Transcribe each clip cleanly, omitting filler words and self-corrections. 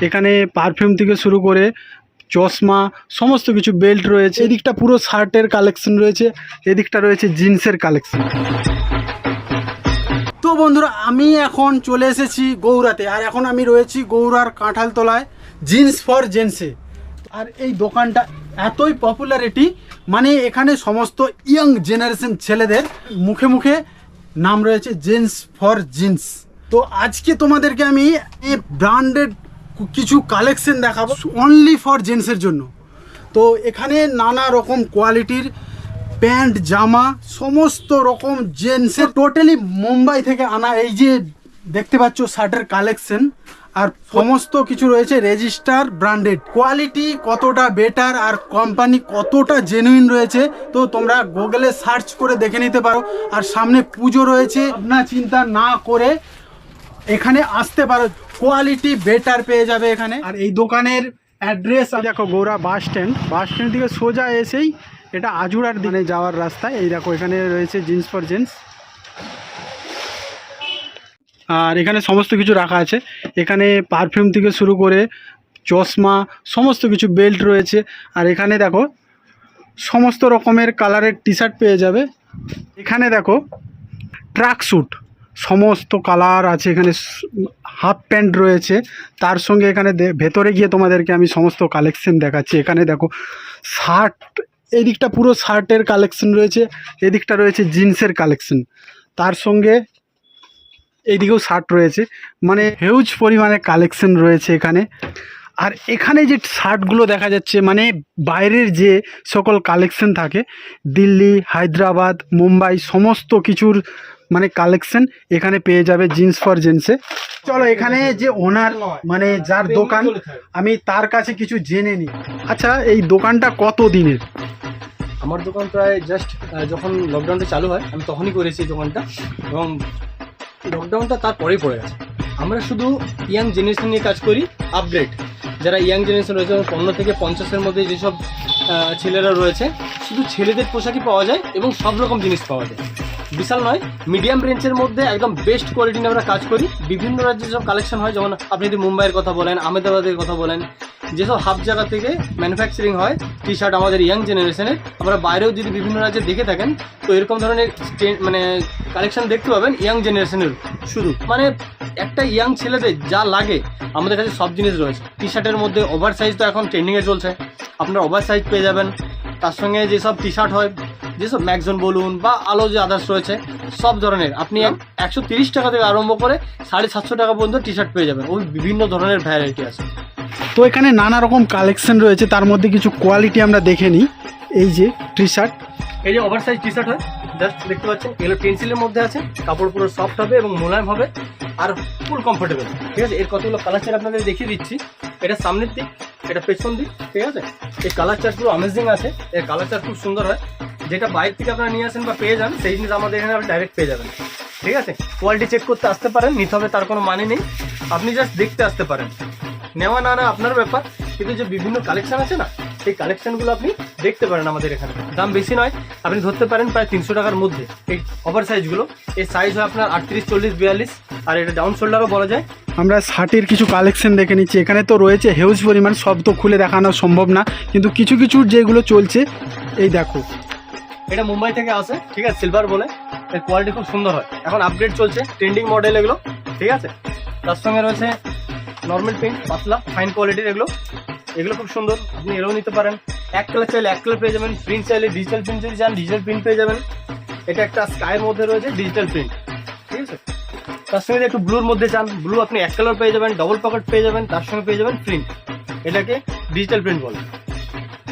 এখানে পারফিউম থেকে শুরু করে চশমা সমস্ত কিছু বেল্ট রয়েছে। এদিকটা পুরো শার্টের কালেকশন রয়েছে, এদিকটা রয়েছে জিন্সের কালেকশন। তো বন্ধুরা, আমি এখন চলে এসেছি গৌড়াতে, আর এখন আমি রয়েছি গৌড়ার কাঁঠালতলায় জিন্স ফর জেন্টসে। আর এই দোকানটা এতই পপুলারিটি, মানে এখানে সমস্ত ইয়াং জেনারেশন ছেলেদের মুখে মুখে নাম রয়েছে জিন্স ফর জিন্স। তো আজকে তোমাদেরকে আমি এই ব্র্যান্ডেড কিছু কালেকশন দেখাবো অনলি ফর জেন্টসের জন্য। তো এখানে নানা রকম কোয়ালিটির প্যান্ট জামা সমস্ত রকম জেন্টসের টোটালি মুম্বাই থেকে আনা এই যে দেখতে পাচ্ছ শার্টের কালেকশন, আর সমস্ত কিছু রয়েছে রেজিস্টার ব্র্যান্ডেড। কোয়ালিটি কতটা বেটার আর কোম্পানি কতটা জেনুইন রয়েছে তো তোমরা গুগলে সার্চ করে দেখে নিতে পারো। আর সামনে পুজো রয়েছে, ভাবনা চিন্তা না করে এখানে আসতে পারো, কোয়ালিটি বেটার পেয়ে যাবে এখানে। আর এই দোকানের অ্যাড্রেস দেখো, গৌড়া বাস স্ট্যান্ড থেকে সোজা এসেই এটা আজুড়ার দিনে যাওয়ার রাস্তায়। এই দেখো এখানে রয়েছে জিন্স ফর জেন্টস, আর এখানে সমস্ত কিছু রাখা আছে। এখানে পারফিউম থেকে শুরু করে চশমা সমস্ত কিছু বেল্ট রয়েছে। আর এখানে দেখো সমস্ত রকমের কালারের টি শার্ট পেয়ে যাবে। এখানে দেখো ট্র্যাক স্যুট সমস্ত কালার আছে, এখানে হাফ প্যান্ট রয়েছে, তার সঙ্গে এখানে ভেতরে গিয়ে তোমাদেরকে আমি সমস্ত কালেকশন দেখাচ্ছি। এখানে দেখো শার্ট, এদিকটা পুরো শার্টের কালেকশন রয়েছে, এদিকটা রয়েছে জিন্সের কালেকশন, তার সঙ্গে এইদিকেও শার্ট রয়েছে, মানে হিউজ পরিমাণে কালেকশন রয়েছে এখানে। আর এখানে যে শার্টগুলো দেখা যাচ্ছে, মানে বাইরের যে সকল কালেকশন থাকে দিল্লি, হায়দ্রাবাদ, মুম্বাই সমস্ত কিছুর মানে কালেকশন এখানে পেয়ে যাবে জিন্স ফর জেন্টসে। চলো এখানে যে ওনার মানে যার দোকান, আমি তার কাছে কিছু জেনে নিই। আচ্ছা, এই দোকানটা কত দিনের? আমার দোকান প্রায় জাস্ট যখন লকডাউনটা চালু হয় আমি তখনই করেছি এই দোকানটা, এবং লকডাউনটা তারপরেই পড়ে গেছে। আমরা শুধু ইয়াং জেনারেশন নিয়ে কাজ করি, আপগ্রেড যারা ইয়াং জেনারেশন রয়েছে 15 থেকে 50-এর মধ্যে যেসব ছেলেরা রয়েছে, শুধু ছেলেদের পোশাকই পাওয়া যায় এবং সব রকম জিনিস পাওয়া যায়। বিশাল নয়, মিডিয়াম রেঞ্জের মধ্যে একদম বেস্ট কোয়ালিটি নিয়ে আমরা কাজ করি। বিভিন্ন রাজ্যে যেসব কালেকশন হয়, যেমন আপনি যদি মুম্বাইয়ের কথা বলেন, আহমেদাবাদের কথা বলেন, যেসব হাব জায়গা থেকে ম্যানুফ্যাকচারিং হয় টি শার্ট আমাদের ইয়াং জেনারেশনের, আমরা বাইরেও যদি বিভিন্ন রাজ্যে দেখে থাকেন তো এরকম ধরনের মানে কালেকশন দেখতে পাবেন ইয়াং জেনারেশনের। শুধু মানে একটা ইয়াং ছেলেদের যা লাগে আমাদের কাছে সব জিনিস রয়েছে। টি শার্টের মধ্যে ওভার সাইজ তো এখন ট্রেন্ডিংয়ে চলছে, আপনারা ওভার সাইজ পেয়ে যাবেন। তার সঙ্গে যেসব টি শার্ট হয়, যেসব ম্যাগজন বলুন বা আলো যে আদার্স রয়েছে সব ধরনের, আপনি 130 টাকা থেকে আরম্ভ করে 750 টাকা পর্যন্ত টি শার্ট পেয়ে যাবেন। ওই বিভিন্ন ধরনের ভ্যারাইটি আছে। তো এখানে নানা রকম কালেকশন রয়েছে, তার মধ্যে কিছু কোয়ালিটি আমরা দেখে নিই। এই যে টি শার্ট, এই যে ওভার সাইজ টি শার্ট হয়, জাস্ট দেখতে পাচ্ছেন এগুলো পেন্সিলের মধ্যে আছে, কাপড় পুরো সফট হবে এবং মোলায়েম হবে আর ফুল কমফোর্টেবল। ঠিক আছে, এর কতগুলো কালার চার্ট আপনাদের দেখিয়ে দিচ্ছি। এটা সামনের দিক, এটা পেছন দিক। ঠিক আছে, এই কালার চার্টগুলো অ্যামেজিং আছে, এর কালার চার্ট খুব সুন্দর হয়। যেটা বাইরে থেকে আপনারা নিয়ে আসেন বা পেয়ে যান সেই জিনিস আমাদের এখানে আপনি ডাইরেক্ট পেয়ে যাবেন। ঠিক আছে, কোয়ালিটি চেক করতে আসতে পারেন, নিতে হবে তার কোনো মানে নেই, আপনি জাস্ট দেখতে আসতে পারেন। নেওয়া না না আপনার ব্যাপার, কিন্তু যে বিভিন্ন কালেকশন আছে না সেই কালেকশনগুলো আপনি দেখতে পারেন আমাদের এখানে। দাম বেশি নয়, আপনি ধরতে পারেন প্রায় 300 টাকার মধ্যে এই ওভার সাইজগুলো। এই সাইজ হয় আপনার 38, 40, 42, আর এটা ডাউন শোল্ডারও বলা যায়। আমরা শার্টের কিছু কালেকশন দেখে নিচ্ছি। এখানে তো রয়েছে হিউজ পরিমাণ, সব তো খুলে দেখানো সম্ভব না, কিন্তু কিছু কিছু যেগুলো চলছে এই দেখো। এটা মুম্বাই থেকে আসে, ঠিক আছে, সিলভার বলে। এর কোয়ালিটি খুব সুন্দর হয়, এখন আপগ্রেড চলছে, ট্রেন্ডিং মডেল এগুলো। ঠিক আছে, তার সঙ্গে রয়েছে নর্মাল প্রিন্ট, পাতলা ফাইন কোয়ালিটির এগুলো খুব সুন্দর, আপনি এরও নিতে পারেন। এক কালার চাইলে এক কালার পেয়ে যাবেন, প্রিন্ট চাইলে ডিজিটাল প্রিন্ট যদি চান ডিজিটাল প্রিন্ট পেয়ে যাবেন। এটা একটা স্কাইয়ের মধ্যে রয়েছে ডিজিটাল প্রিন্ট। ঠিক আছে, তার সঙ্গে একটু ব্লুর মধ্যে চান, ব্লু আপনি এক কালার পেয়ে যাবেন, ডবল পকেট পেয়ে যাবেন, তার সঙ্গে পেয়ে যাবেন প্রিন্ট। এটাকে ডিজিটাল প্রিন্ট বলে,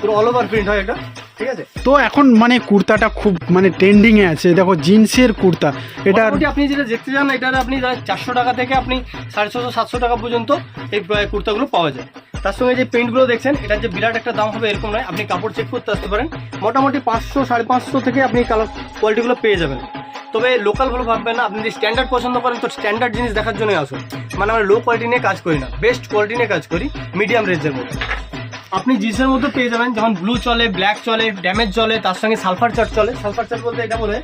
পুরো অল ওভার প্রিন্ট হয় এটা। ঠিক আছে, তো এখন মানে কুর্তাটা খুব মানে ট্রেন্ডিংয়ে আছে, দেখো জিন্সের কুর্তা। এটা আপনি যেটা দেখতে চান এটা আপনি 400 টাকা থেকে আপনি 650, 700 টাকা পর্যন্ত এই কুর্তাগুলো পাওয়া যায়। তার সঙ্গে যে প্রিন্টগুলো দেখছেন এটার যে বিরাট একটা দাম হবে এরকম নয়, আপনি কাপড় চেক করতে আসতে পারেন। মোটামুটি 500, 550 থেকে আপনি কালার কোয়ালিটিগুলো পেয়ে যাবেন। তবে লোকাল ভালো ভাববেন না, আপনি যদি স্ট্যান্ডার্ড পছন্দ করেন তো স্ট্যান্ডার্ড জিনিস দেখার জন্যই আসুন। মানে আমরা লো কোয়ালিটি নিয়ে কাজ করি না, বেস্ট কোয়ালিটি নিয়ে কাজ করি, মিডিয়াম রেঞ্জের মধ্যে। আপনি জিন্সের মধ্যে পেয়ে যাবেন, যেমন ব্লু চলে, ব্ল্যাক চলে, ড্যামেজ চলে, তার সঙ্গে সালফার চার্ট চলে। সালফার চার্ট বলতে এটা বলে,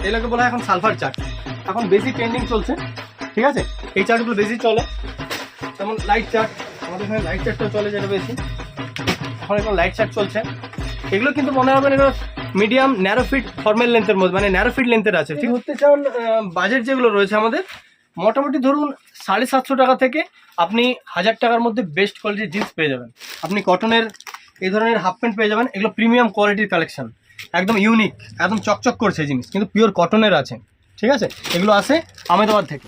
এগুলোকে বলা হয় এখন সালফার চার্ট, এখন বেশি ট্রেন্ডিং চলছে। ঠিক আছে, এই চার্টগুলো বেশি চলে। যেমন লাইট চার্ট, আমাদের এখানে লাইট চার্টটাও চলে যেটা বেশি, এখন এখন লাইট চার্ট চলছে। এগুলো কিন্তু মনে হবে এগুলো মিডিয়াম ন্যারো ফিট ফর্মাল লেন্থের মধ্যে, মানে ন্যারো ফিট লেন্থের আছে। ঠিক ধরতে চান বাজেট যেগুলো রয়েছে আমাদের মোটামুটি ধরুন 750 টাকা থেকে আপনি 1000 টাকার মধ্যে বেস্ট কোয়ালিটির জিন্স পেয়ে যাবেন। আপনি কটনের এই ধরনের হাফ প্যান্ট পেয়ে যাবেন, এগুলো প্রিমিয়াম কোয়ালিটির কালেকশন, একদম ইউনিক, একদম চকচক করছে জিনিস, কিন্তু পিওর কটনের আছে। ঠিক আছে, এগুলো আসে আহমেদাবাদ থেকে।